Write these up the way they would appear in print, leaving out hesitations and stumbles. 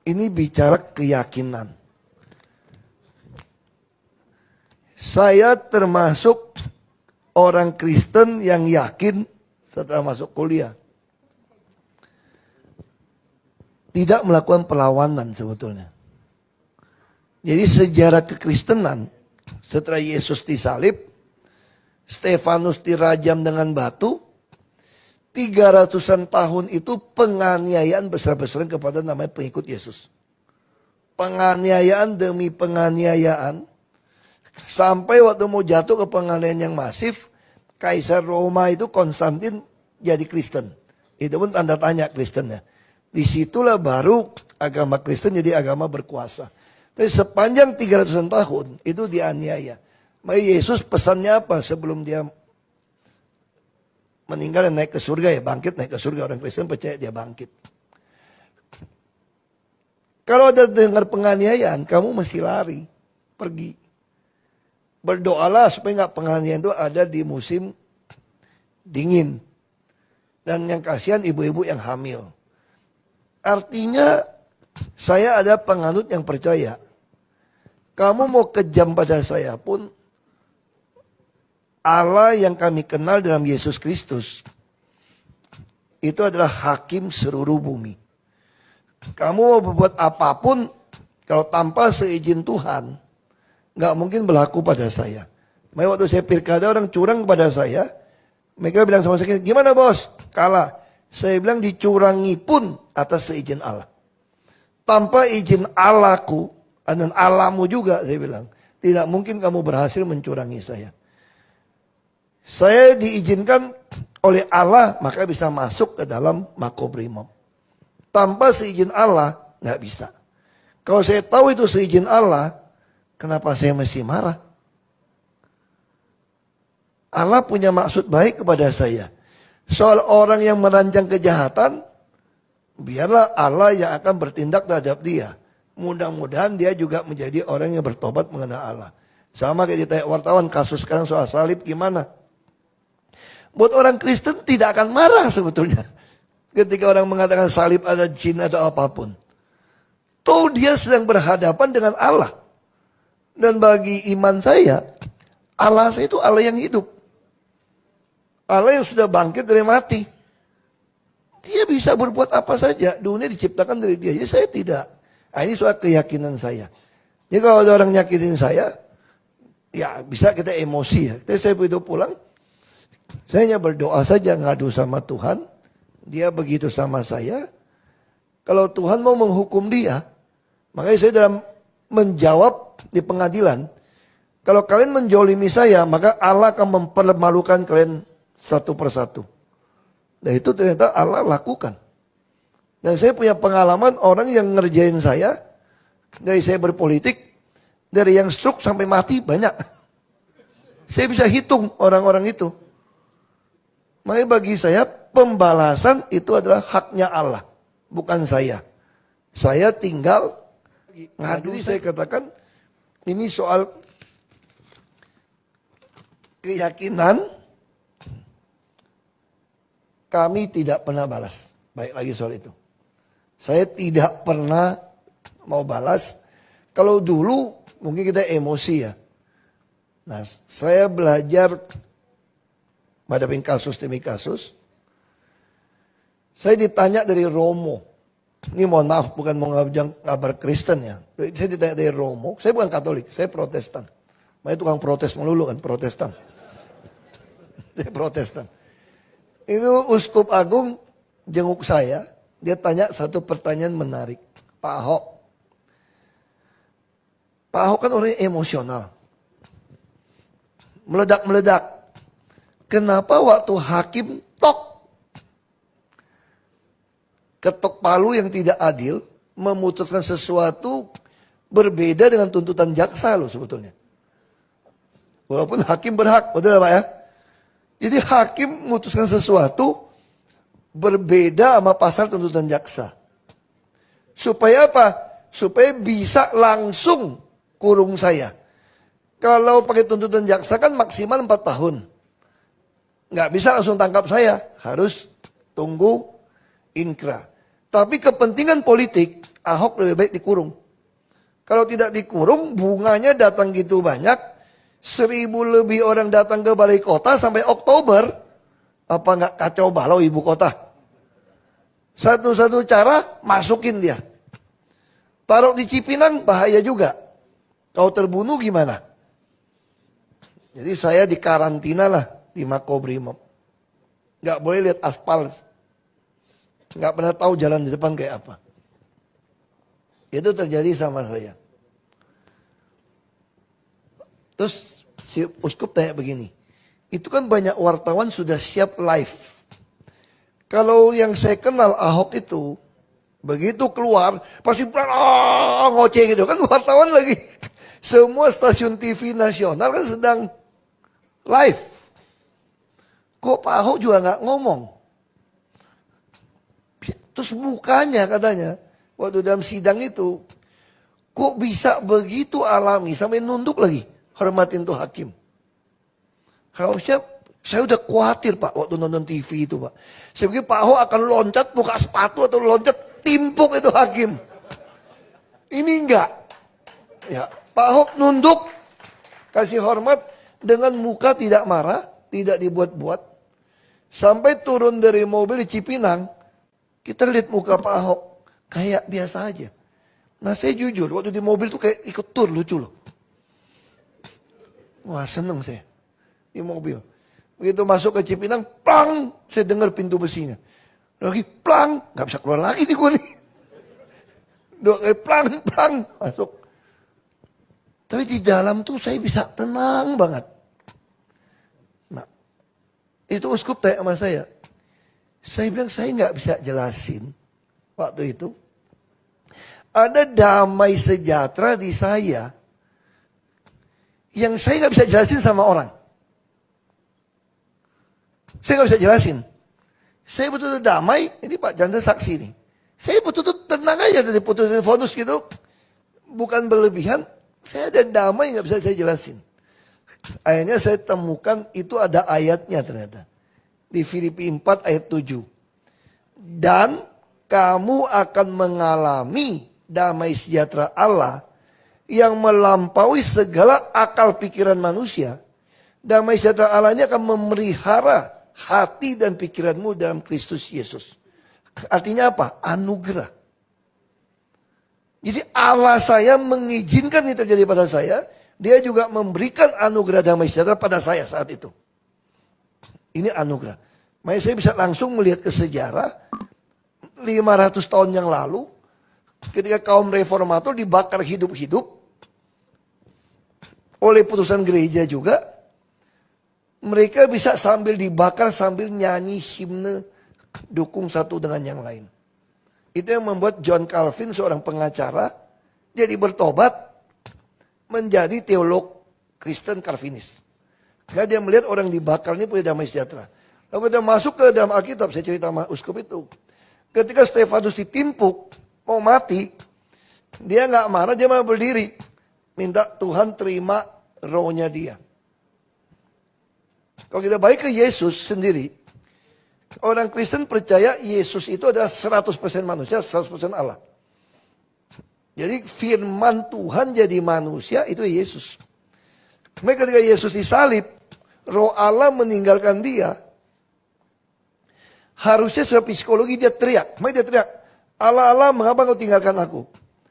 Ini bicara keyakinan. Saya termasuk orang Kristen yang yakin setelah masuk kuliah. Tidak melakukan perlawanan sebetulnya. Jadi sejarah kekristenan setelah Yesus disalib, Stefanus dirajam dengan batu, 300-an tahun itu penganiayaan besar-besaran kepada namanya pengikut Yesus. Penganiayaan demi penganiayaan. Sampai waktu mau jatuh ke penganiayaan yang masif, Kaisar Roma itu Konstantin jadi Kristen. Itu pun tanda tanya Kristennya. Disitulah baru agama Kristen jadi agama berkuasa. Tapi sepanjang 300-an tahun itu dianiaya. Maka Yesus pesannya apa sebelum dia meninggal dan naik ke surga, ya bangkit naik ke surga. Orang Kristen percaya dia bangkit. Kalau ada dengar penganiayaan, kamu mesti lari, pergi. Berdoalah supaya nggak penganiayaan itu ada di musim dingin. Dan yang kasihan ibu-ibu yang hamil. Artinya saya ada penganut yang percaya. Kamu mau kejam pada saya pun, Allah yang kami kenal dalam Yesus Kristus itu adalah hakim seluruh bumi. Kamu mau berbuat apapun, kalau tanpa seizin Tuhan, nggak mungkin berlaku pada saya. Makanya waktu saya pilkada orang curang kepada saya, mereka bilang sama saya, gimana bos? Kalah. Saya bilang dicurangi pun atas seizin Allah. Tanpa izin Allahku dan Allahmu juga, saya bilang, tidak mungkin kamu berhasil mencurangi saya. Saya diizinkan oleh Allah, maka bisa masuk ke dalam Makobrimob. Tanpa seizin Allah, nggak bisa. Kalau saya tahu itu seizin Allah, kenapa saya mesti marah? Allah punya maksud baik kepada saya. Soal orang yang merancang kejahatan, biarlah Allah yang akan bertindak terhadap dia. Mudah-mudahan dia juga menjadi orang yang bertobat mengenal Allah. Sama kayak ditanya wartawan kasus sekarang soal salib gimana? Buat orang Kristen tidak akan marah sebetulnya. Ketika orang mengatakan salib ada jin atau apapun. Toh dia sedang berhadapan dengan Allah. Dan bagi iman saya, Allah saya itu Allah yang hidup. Allah yang sudah bangkit dari mati. Dia bisa berbuat apa saja. Dunia diciptakan dari dia. Jadi saya tidak. Nah, ini soal keyakinan saya. Jadi kalau ada orang nyakitin saya, ya bisa kita emosi ya. Tapi saya begitu pulang, saya hanya berdoa saja, ngadu sama Tuhan. Dia begitu sama saya. Kalau Tuhan mau menghukum dia, makanya saya dalam menjawab di pengadilan. Kalau kalian menjolimi saya, maka Allah akan mempermalukan kalian satu persatu. Dan itu ternyata Allah lakukan. Dan saya punya pengalaman orang yang ngerjain saya. Dari saya berpolitik, dari yang stroke sampai mati banyak. Saya bisa hitung orang-orang itu. Makanya bagi saya pembalasan itu adalah haknya Allah, bukan saya. Saya tinggal ngadu. Jadi saya katakan ini soal keyakinan, kami tidak pernah balas. Baik lagi soal itu. Saya tidak pernah mau balas. Kalau dulu mungkin kita emosi ya. Nah, saya belajar menghadapi kasus demi kasus. Saya ditanya dari Romo. Ini mohon maaf bukan mau ngabar Kristen ya. Saya ditanya dari Romo. Saya bukan Katolik, saya Protestan. Makanya tukang protes melulu kan, Protestan. Saya Protestan. Itu Uskup Agung jenguk saya. Dia tanya satu pertanyaan menarik. Pak Ahok. Pak Ahok kan orang emosional. Meledak-meledak. Kenapa waktu hakim ketok palu yang tidak adil, memutuskan sesuatu berbeda dengan tuntutan jaksa loh sebetulnya. Walaupun hakim berhak, betul ya Pak ya? Jadi hakim memutuskan sesuatu berbeda sama pasal tuntutan jaksa. Supaya apa? Supaya bisa langsung kurung saya. Kalau pakai tuntutan jaksa kan maksimal 4 tahun. Nggak bisa langsung tangkap saya. Harus tunggu inkra. Tapi kepentingan politik, Ahok lebih baik dikurung. Kalau tidak dikurung, bunganya datang gitu banyak. 1.000 lebih orang datang ke balai kota sampai Oktober. Apa nggak kacau balau ibu kota? Satu-satu cara, masukin dia. Taruh di Cipinang, bahaya juga. Kau terbunuh gimana? Jadi saya dikarantina lah di Makobrimob. Nggak boleh lihat aspal. Nggak pernah tahu jalan di depan kayak apa. Itu terjadi sama saya. Terus si uskup tanya begini. Itu kan banyak wartawan sudah siap live. Kalau yang saya kenal Ahok itu, begitu keluar, pasti ngoceh gitu. Kan wartawan lagi. Semua stasiun TV nasional kan sedang live. Kok Pak Ahok juga nggak ngomong? Terus mukanya katanya, waktu dalam sidang itu, kok bisa begitu alami sampai nunduk lagi, hormatin tuh hakim. Harusnya saya udah khawatir Pak waktu nonton TV itu Pak. Saya pikir Pak Ahok akan loncat buka sepatu atau loncat timpuk itu hakim. Ini enggak. Ya, Pak Ahok nunduk, kasih hormat dengan muka tidak marah, tidak dibuat-buat. Sampai turun dari mobil di Cipinang, kita lihat muka Pak Ahok kayak biasa aja. Nah saya jujur, waktu di mobil tuh kayak ikut tur, lucu loh. Wah seneng saya di mobil. Begitu masuk ke Cipinang, plang, saya dengar pintu besinya. Lagi plang, nggak bisa keluar lagi nih gue nih. Dua kali plang, plang, masuk. Tapi di dalam tuh saya bisa tenang banget. Nah, itu uskup tanya sama saya. Saya bilang saya nggak bisa jelasin waktu itu. Ada damai sejahtera di saya yang saya nggak bisa jelasin sama orang. Saya nggak bisa jelasin. Saya betul-betul damai. Ini Pak Janda saksi nih. Saya betul-betul tenang aja dari putusin vonis gitu. Bukan berlebihan. Saya ada damai nggak bisa saya jelasin. Akhirnya saya temukan itu ada ayatnya ternyata. Di Filipi 4 ayat 7. Dan kamu akan mengalami damai sejahtera Allah yang melampaui segala akal pikiran manusia. Damai sejahtera Allah ini akan memelihara hati dan pikiranmu dalam Kristus Yesus. Artinya apa? Anugerah. Jadi Allah saya mengizinkan ini terjadi pada saya. Dia juga memberikan anugerah damai sejahtera pada saya saat itu. Ini anugerah. Makanya saya bisa langsung melihat ke sejarah 500 tahun yang lalu ketika kaum reformator dibakar hidup-hidup oleh putusan gereja juga, mereka bisa sambil dibakar sambil nyanyi himne dukung satu dengan yang lain. Itu yang membuat John Calvin seorang pengacara jadi bertobat menjadi teolog Kristen Calvinis. Karena dia melihat orang dibakar ini punya damai sejahtera. Lalu kita masuk ke dalam Alkitab, saya cerita sama uskup itu. Ketika Stefanus ditimpuk, mau mati, dia nggak marah, dia malah berdiri. Minta Tuhan terima rohnya dia. Kalau kita balik ke Yesus sendiri, orang Kristen percaya Yesus itu adalah 100% manusia, 100% Allah. Jadi firman Tuhan jadi manusia itu Yesus. Kemudian ketika Yesus disalib, roh Allah meninggalkan dia. Harusnya secara psikologi dia teriak. Makanya dia teriak, Allah Allah mengapa kau tinggalkan aku?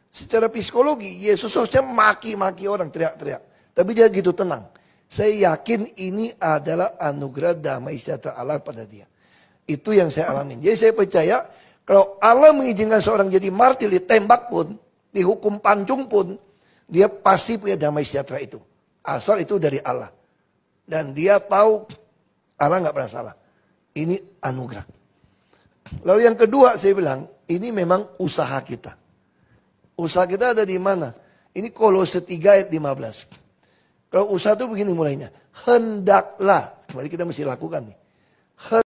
Secara psikologi Yesus harusnya maki-maki orang, teriak-teriak. Tapi dia gitu tenang. Saya yakin ini adalah anugerah damai sejahtera Allah pada dia. Itu yang saya alamin. Jadi saya percaya kalau Allah mengizinkan seorang jadi martir, ditembak pun, dihukum pancung pun, dia pasti punya damai sejahtera itu. Asal itu dari Allah. Dan dia tahu Allah nggak pernah salah. Ini anugerah. Lalu yang kedua saya bilang, ini memang usaha kita. Usaha kita ada di mana? Ini Kolose 3 ayat 15. Kalau usaha itu begini mulainya. Hendaklah. Berarti kita mesti lakukan nih.